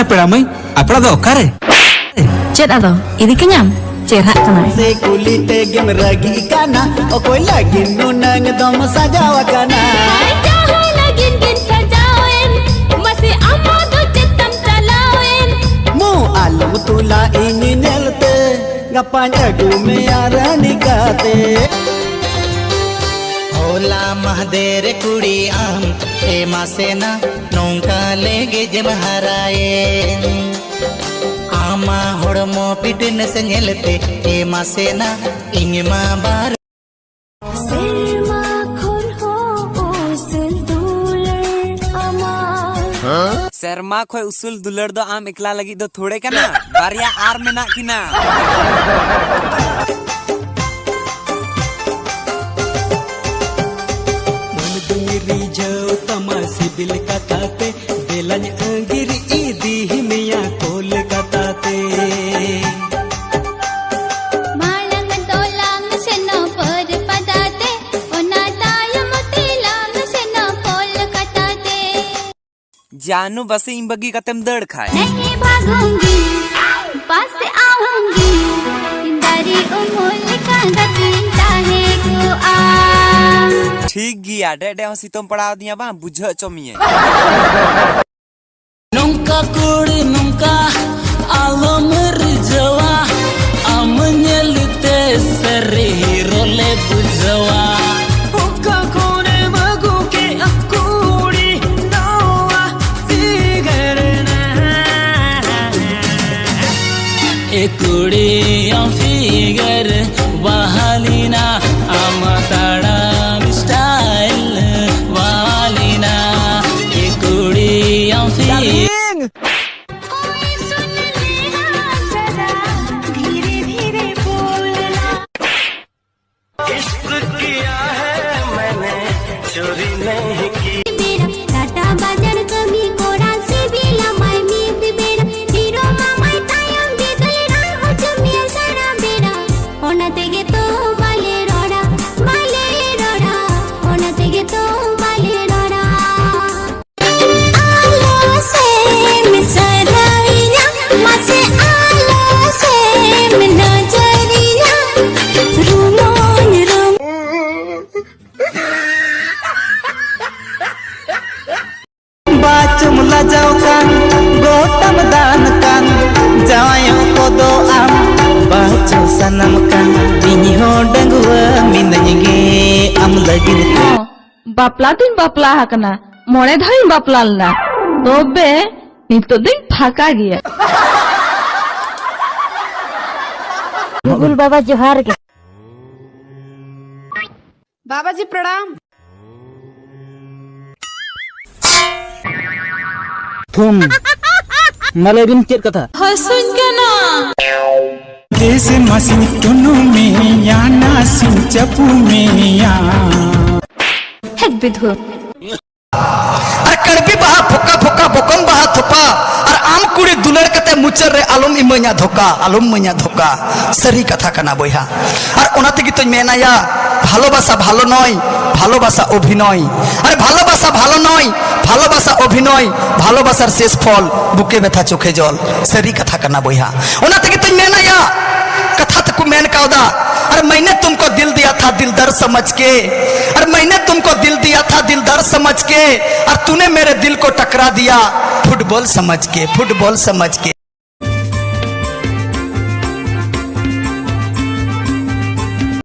asa peramai apra do okare chat ado ini kenyam cerah kana se kulite gem ragi kana okoi lagi nunang dom sajawa kana jahe lagin gin sajawen masih amado cetam calawen mu alu tula ini nelte ngapain adu me arani kate होला महदेर कुड़ी आम ए मासेना नौका लेगे जम हराए आमा होड़मो पिटन से नेलते ए मासेना इंगमा बार serma khon ho usul dular ama Sharma खोय उसूल दुलर दो आम एकला लगी दो थोड़े कना बारिया आर मेना किना सिबिल कताते बेलन अंगिरी ईदी हिमिया कोलकाता ते malang dolang sena per padate ona daya motilang sena kolkata te जानू बस इन बगी कतम दड़ खाए नहीं भागूंगी पास आऊंगी इंदारी उमुल का चिंता है को आ ठीक गिया डे डे सितम पड़ाव दिया बा बुझ चमिए नौका कुड़ी नौका आलम रिजवा अमन्यलते सरे रोले बुझवा ओका कोने मगु के अकुड़ी नौआ फिगरना ए कुड़ी फिगर बहालीना अमताड़ा स्टाइल वालीना ए कुड़ी कोई सुन ले हाँ जरा धीरे धीरे बोलना इश्क किया है मैंने चोरी नहीं की बेड़ा टाटा बाजार कभी कोड़ा से भी लमाई में भी बेड़ा हीरो मामाई तायम भी गलेरा हो जमिया सारा बेड़ा ओना तेगे तो बाले रोड़ा ओना तेगे तो बाले रोड़ा आलो से मिसराइया मसे आलो से नजरिया रूमोन रूम बाचुम लजाओ कान गोतम दान कान जायो को दो आम बाचु सनम कान बिनी हो डंगुआ मिनगे आम लगिन बापला दिन बापला हाकना मोड़े धाइन बापला लना तोबे नितो दिन फाका गया गुगुल बाबा जोहार के बाबा जी प्रणाम। थुम मलेबिन चेत कथा हसुन केना जैसे मसिन टुनु में या नासिन चपू में या हेक बिधु अरे कड़बी बहा फुका फुका बकम बहा थोपा और आम कुड़ी दुलर कते मुचर रे आलम इमanya धोका सरी कथा कना बयहा और ओना तेगी तो मेना या ভালোবাসা ভালো নয় ভালোবাসা অভিনয় আরে ভালোবাসা ভালো নয় ভালোবাসা অভিনয় ভালোবাসার শেষ ফল বুকে ব্যথা চোখে জল सरी कथा करना बयहा ओना तेगी तो मेना या कथा तक मैंने कहा अरे मैंने तुमको दिल दिया था दिलदार समझ के अरे मैंने तुमको दिल दिया था दिलदार समझ के और तूने मेरे दिल को टकरा दिया फुटबॉल समझ के